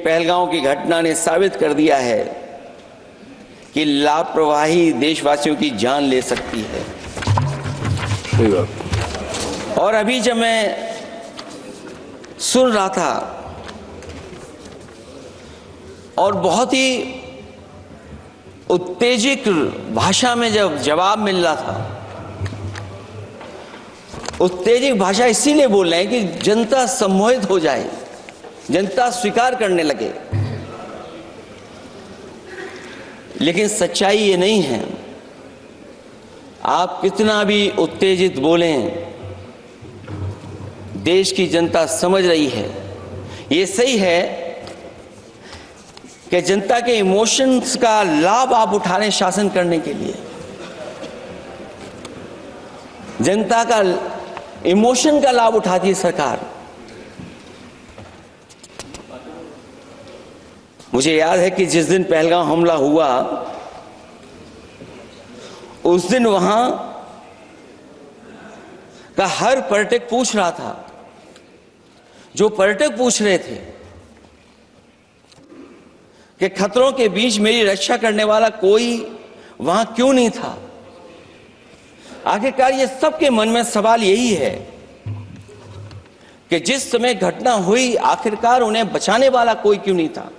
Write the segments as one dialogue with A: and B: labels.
A: पहलगांव की घटना ने साबित कर दिया है कि लापरवाही देशवासियों की जान ले सकती है। और अभी जब मैं सुन रहा था और बहुत ही उत्तेजित भाषा में जब जवाब मिल रहा था, उत्तेजित भाषा इसीलिए बोल रहे हैं कि जनता सम्मोहित हो जाए, जनता स्वीकार करने लगे। लेकिन सच्चाई ये नहीं है। आप कितना भी उत्तेजित बोलें, देश की जनता समझ रही है। ये सही है कि जनता के इमोशंस का लाभ आप उठा रहे हैं शासन करने के लिए। जनता का इमोशन का लाभ उठाती है सरकार। मुझे याद है कि जिस दिन पहलगाम हमला हुआ, उस दिन वहां का हर पर्यटक पूछ रहा था, जो पर्यटक पूछ रहे थे कि खतरों के बीच मेरी रक्षा करने वाला कोई वहां क्यों नहीं था। आखिरकार ये सबके मन में सवाल यही है कि जिस समय घटना हुई, आखिरकार उन्हें बचाने वाला कोई क्यों नहीं था।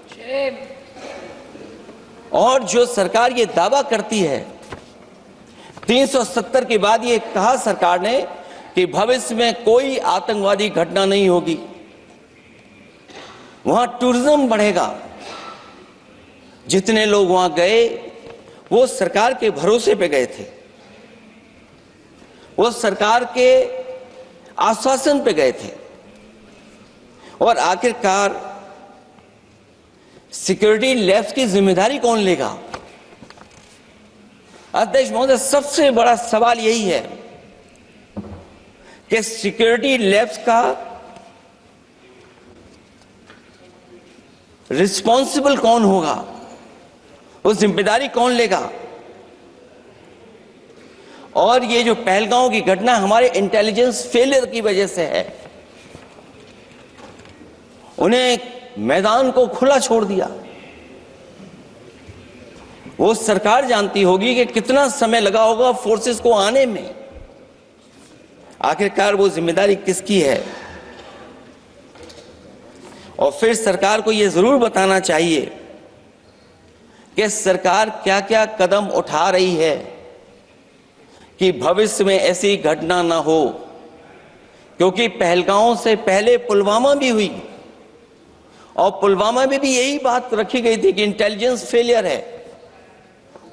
A: और जो सरकार ये दावा करती है, 370 के बाद ये कहा सरकार ने कि भविष्य में कोई आतंकवादी घटना नहीं होगी, वहां टूरिज्म बढ़ेगा। जितने लोग वहां गए वो सरकार के भरोसे पे गए थे, वो सरकार के आश्वासन पे गए थे। और आखिरकार सिक्योरिटी लैब्स की जिम्मेदारी कौन लेगा? अध्यक्ष महोदय, सबसे बड़ा सवाल यही है कि सिक्योरिटी लैब्स का रिस्पॉन्सिबल कौन होगा, वो जिम्मेदारी कौन लेगा? और ये जो पहलगांव की घटना हमारे इंटेलिजेंस फेलियर की वजह से है। उन्हें मैदान को खुला छोड़ दिया। वो सरकार जानती होगी कि कितना समय लगा होगा फोर्सेस को आने में। आखिरकार वो जिम्मेदारी किसकी है? और फिर सरकार को यह जरूर बताना चाहिए कि सरकार क्या क्या कदम उठा रही है कि भविष्य में ऐसी घटना ना हो। क्योंकि पहलगांव से पहले पुलवामा भी हुई, और पुलवामा में भी यही बात रखी गई थी कि इंटेलिजेंस फेलियर है।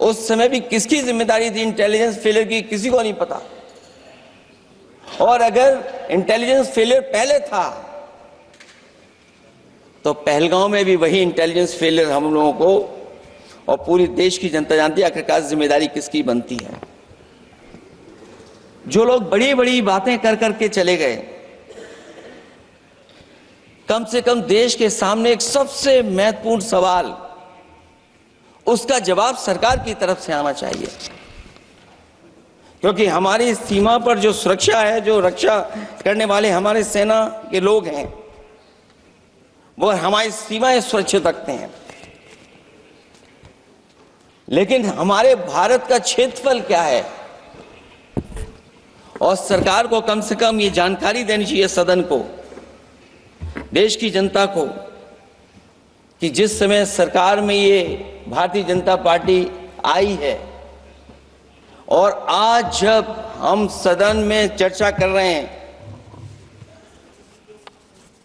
A: उस समय भी किसकी जिम्मेदारी थी इंटेलिजेंस फेलियर की? किसी को नहीं पता। और अगर इंटेलिजेंस फेलियर पहले था तो पहलगांव में भी वही इंटेलिजेंस फेलियर हम लोगों को और पूरी देश की जनता जानती है आखिरकार जिम्मेदारी किसकी बनती है। जो लोग बड़ी बड़ी बातें कर करके चले गए, कम से कम देश के सामने एक सबसे महत्वपूर्ण सवाल, उसका जवाब सरकार की तरफ से आना चाहिए। क्योंकि हमारी सीमा पर जो सुरक्षा है, जो रक्षा करने वाले हमारे सेना के लोग हैं, वो हमारी सीमाएं सुरक्षित रखते हैं। लेकिन हमारे भारत का क्षेत्रफल क्या है? और सरकार को कम से कम ये जानकारी देनी चाहिए सदन को, देश की जनता को, कि जिस समय सरकार में ये भारतीय जनता पार्टी आई है और आज जब हम सदन में चर्चा कर रहे हैं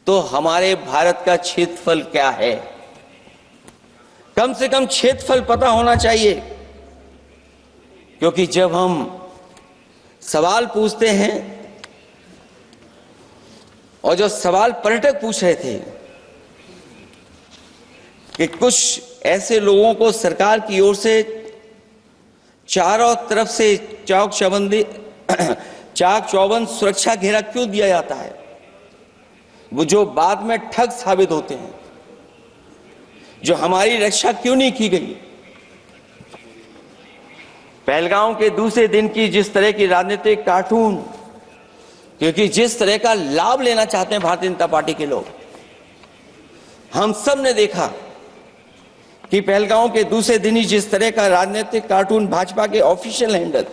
A: तो हमारे भारत का क्षेत्रफल क्या है? कम से कम क्षेत्रफल पता होना चाहिए। क्योंकि जब हम सवाल पूछते हैं, और जो सवाल पर्यटक पूछ रहे थे कि कुछ ऐसे लोगों को सरकार की ओर से चारों तरफ से चाक चौबंद सुरक्षा घेरा क्यों दिया जाता है, वो जो बाद में ठग साबित होते हैं, जो हमारी रक्षा क्यों नहीं की गई। पहलगाम के दूसरे दिन की जिस तरह की राजनीतिक कार्टून, क्योंकि जिस तरह का लाभ लेना चाहते हैं भारतीय जनता पार्टी के लोग, हम सब ने देखा कि पहलगांव के दूसरे दिन ही जिस तरह का राजनीतिक कार्टून भाजपा के ऑफिशियल हैंडल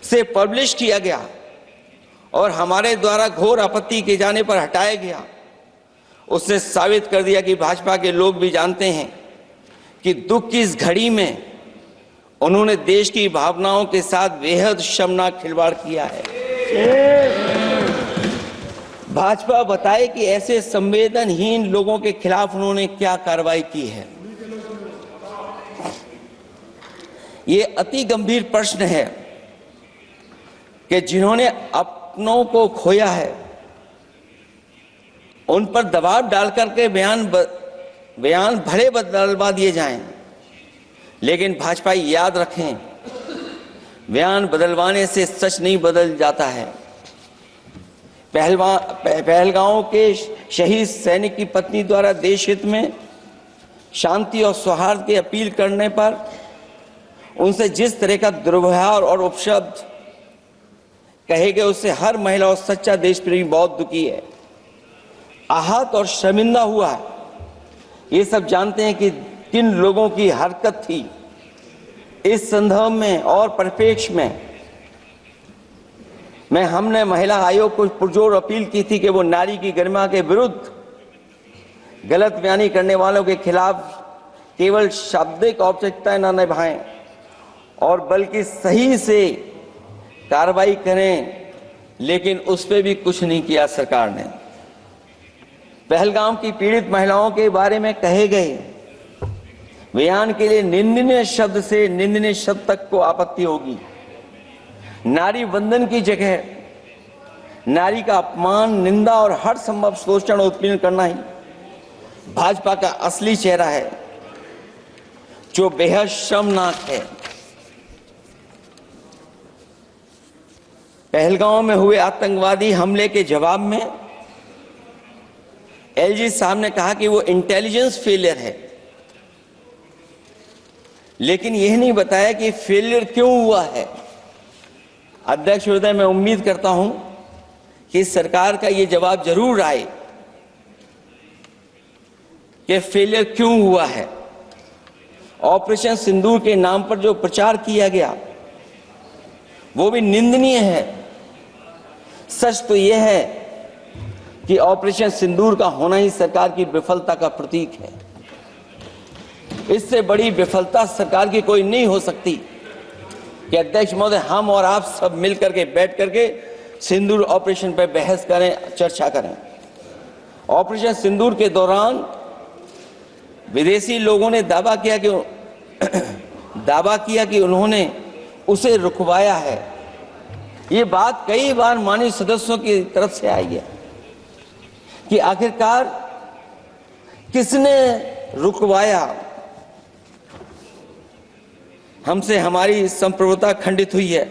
A: से पब्लिश किया गया और हमारे द्वारा घोर आपत्ति किए जाने पर हटाया गया, उसने साबित कर दिया कि भाजपा के लोग भी जानते हैं कि दुख की इस घड़ी में उन्होंने देश की भावनाओं के साथ बेहद शर्मनाक खिलवाड़ किया है। भाजपा बताए कि ऐसे संवेदनहीन लोगों के खिलाफ उन्होंने क्या कार्रवाई की है। ये अति गंभीर प्रश्न है कि जिन्होंने अपनों को खोया है उन पर दबाव डालकर के बयान भले बदलवा दिए जाएं, लेकिन भाजपा याद रखें, बयान बदलवाने से सच नहीं बदल जाता है। पहलगांव के शहीद सैनिक की पत्नी द्वारा देश हित में शांति और सौहार्द की अपील करने पर उनसे जिस तरह का दुर्व्यवहार और उपशब्द कहे गए, उससे हर महिला और सच्चा देशप्रेमी बहुत दुखी है, आहत और शर्मिंदा हुआ है। ये सब जानते हैं कि किन लोगों की हरकत थी। इस संदर्भ में और परिप्रेक्ष्य में हमने महिला आयोग को पुरजोर अपील की थी कि वो नारी की गरिमा के विरुद्ध गलत बयानी करने वालों के खिलाफ केवल शाब्दिक औपचारिकताएं न निभाएं और बल्कि सही से कार्रवाई करें, लेकिन उस पर भी कुछ नहीं किया सरकार ने। पहलगाम की पीड़ित महिलाओं के बारे में कहे गए बयान के लिए निंदनीय शब्द से निंदनीय शब्द तक को आपत्ति होगी। नारी वंदन की जगह नारी का अपमान, निंदा और हर संभव शोषण उत्पीड़न करना ही भाजपा का असली चेहरा है, जो बेहद शर्मनाक है। पहलगांव में हुए आतंकवादी हमले के जवाब में एलजी साहब ने कहा कि वो इंटेलिजेंस फेलियर है, लेकिन यह नहीं बताया कि फेलियर क्यों हुआ है। अध्यक्ष महोदय, मैं उम्मीद करता हूं कि सरकार का यह जवाब जरूर आए कि फेलियर क्यों हुआ है। ऑपरेशन सिंदूर के नाम पर जो प्रचार किया गया वो भी निंदनीय है। सच तो यह है कि ऑपरेशन सिंदूर का होना ही सरकार की विफलता का प्रतीक है। इससे बड़ी विफलता सरकार की कोई नहीं हो सकती कि अध्यक्ष महोदय, हम और आप सब मिलकर के बैठ करके सिंदूर ऑपरेशन पर बहस करें, चर्चा करें। ऑपरेशन सिंदूर के दौरान विदेशी लोगों ने दावा किया कि उन्होंने उसे रुकवाया है। ये बात कई बार माननीय सदस्यों की तरफ से आई है कि आखिरकार किसने रुकवाया। हमसे हमारी संप्रभुता खंडित हुई है।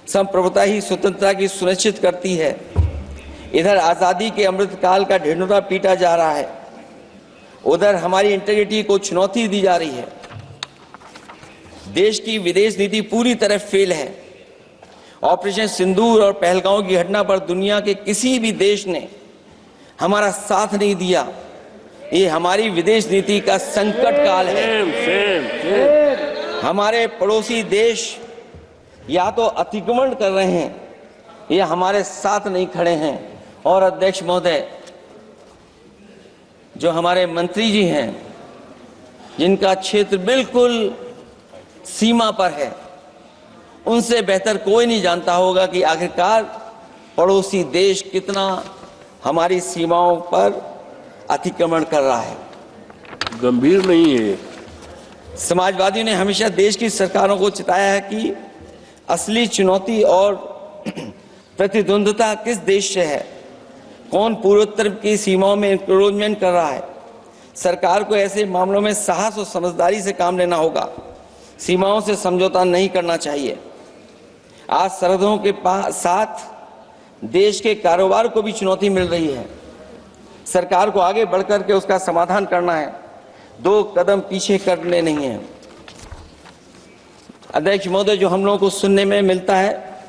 A: संप्रभुता ही स्वतंत्रता की सुनिश्चित करती है। इधर आजादी के अमृत काल का ढिंढोरा पीटा जा रहा है, उधर हमारी इंटीग्रिटी को चुनौती दी जा रही है। देश की विदेश नीति पूरी तरह फेल है। ऑपरेशन सिंदूर और पहलगांव की घटना पर दुनिया के किसी भी देश ने हमारा साथ नहीं दिया। ये हमारी विदेश नीति का संकट काल है। हमारे पड़ोसी देश या तो अतिक्रमण कर रहे हैं या हमारे साथ नहीं खड़े हैं। और अध्यक्ष महोदय, जो हमारे मंत्री जी हैं, जिनका क्षेत्र बिल्कुल सीमा पर है, उनसे बेहतर कोई नहीं जानता होगा कि आखिरकार पड़ोसी देश कितना हमारी सीमाओं पर अतिक्रमण कर रहा है।
B: गंभीर नहीं है।
A: समाजवादियों ने हमेशा देश की सरकारों को चिताया है कि असली चुनौती और प्रतिद्वंद्विता किस देश से है, कौन पूर्वोत्तर की सीमाओं में इंक्रोचमेंट कर रहा है। सरकार को ऐसे मामलों में साहस और समझदारी से काम लेना होगा। सीमाओं से समझौता नहीं करना चाहिए। आज सरहदों के साथ देश के कारोबार को भी चुनौती मिल रही है। सरकार को आगे बढ़कर के उसका समाधान करना है, दो कदम पीछे करने नहीं है। अध्यक्ष महोदय, जो हम लोगों को सुनने में मिलता है,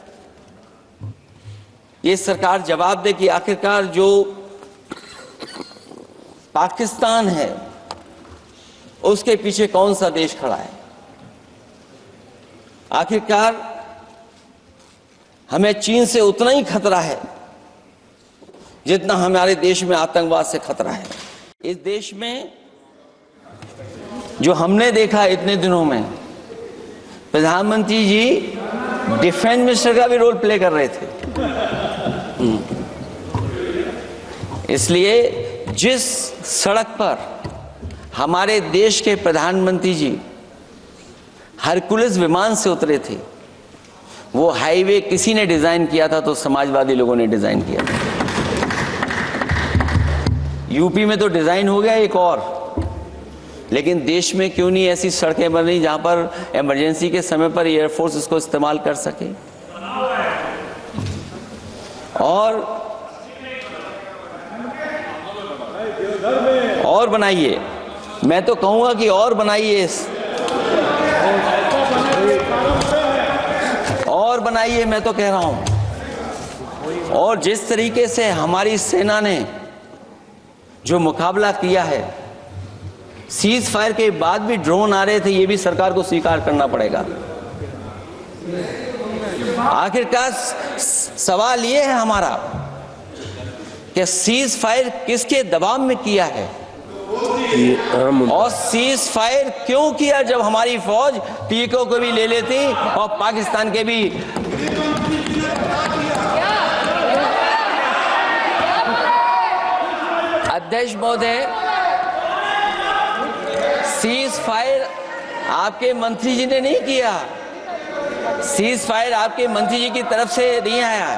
A: ये सरकार जवाब दे कि आखिरकार जो पाकिस्तान है, उसके पीछे कौन सा देश खड़ा है? आखिरकार हमें चीन से उतना ही खतरा है जितना हमारे देश में आतंकवाद से खतरा है। इस देश में जो हमने देखा इतने दिनों में, प्रधानमंत्री जी डिफेंस मिनिस्टर का भी रोल प्ले कर रहे थे। इसलिए जिस सड़क पर हमारे देश के प्रधानमंत्री जी हरकुलिस विमान से उतरे थे, वो हाईवे किसी ने डिजाइन किया था तो समाजवादी लोगों ने डिजाइन किया था। यूपी में तो डिजाइन हो गया एक और, लेकिन देश में क्यों नहीं ऐसी सड़कें बन रही जहां पर इमरजेंसी के समय पर एयरफोर्स इसको इस्तेमाल कर सके? और बनाइए, मैं तो कहूंगा कि और बनाइए, और बनाइए, मैं तो कह रहा हूं। और जिस तरीके से हमारी सेना ने जो मुकाबला किया है, सीज फायर के बाद भी ड्रोन आ रहे थे, ये भी सरकार को स्वीकार करना पड़ेगा। आखिरकार सवाल ये है हमारा कि सीज फायर किसके दबाव में किया है और सीज फायर क्यों किया जब हमारी फौज पीओके को भी ले लेती और पाकिस्तान के भी। अध्यक्ष महोदय, सीज फायर आपके मंत्री जी ने नहीं किया, सीज फायर आपके मंत्री जी की तरफ से नहीं आया,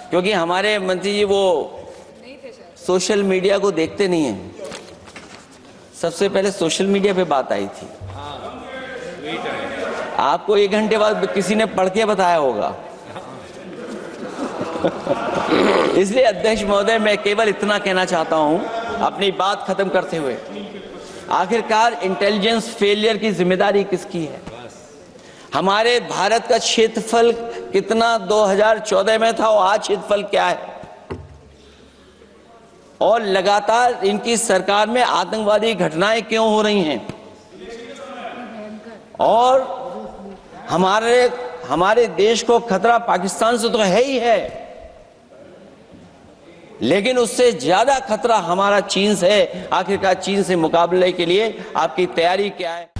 A: क्योंकि हमारे मंत्री जी वो सोशल मीडिया को देखते नहीं हैं। सबसे पहले सोशल मीडिया पे बात आई थी, आपको 1 घंटे बाद किसी ने पढ़ के बताया होगा। इसलिए अध्यक्ष महोदय, मैं केवल इतना कहना चाहता हूं अपनी बात खत्म करते हुए, आखिरकार इंटेलिजेंस फेलियर की जिम्मेदारी किसकी है? हमारे भारत का क्षेत्रफल कितना 2014 में था और आज क्षेत्रफल क्या है? और लगातार इनकी सरकार में आतंकवादी घटनाएं क्यों हो रही हैं? और हमारे देश को खतरा पाकिस्तान से तो है ही है, लेकिन उससे ज्यादा खतरा हमारा चीन से है। आखिरकार चीन से मुकाबले के लिए आपकी तैयारी क्या है?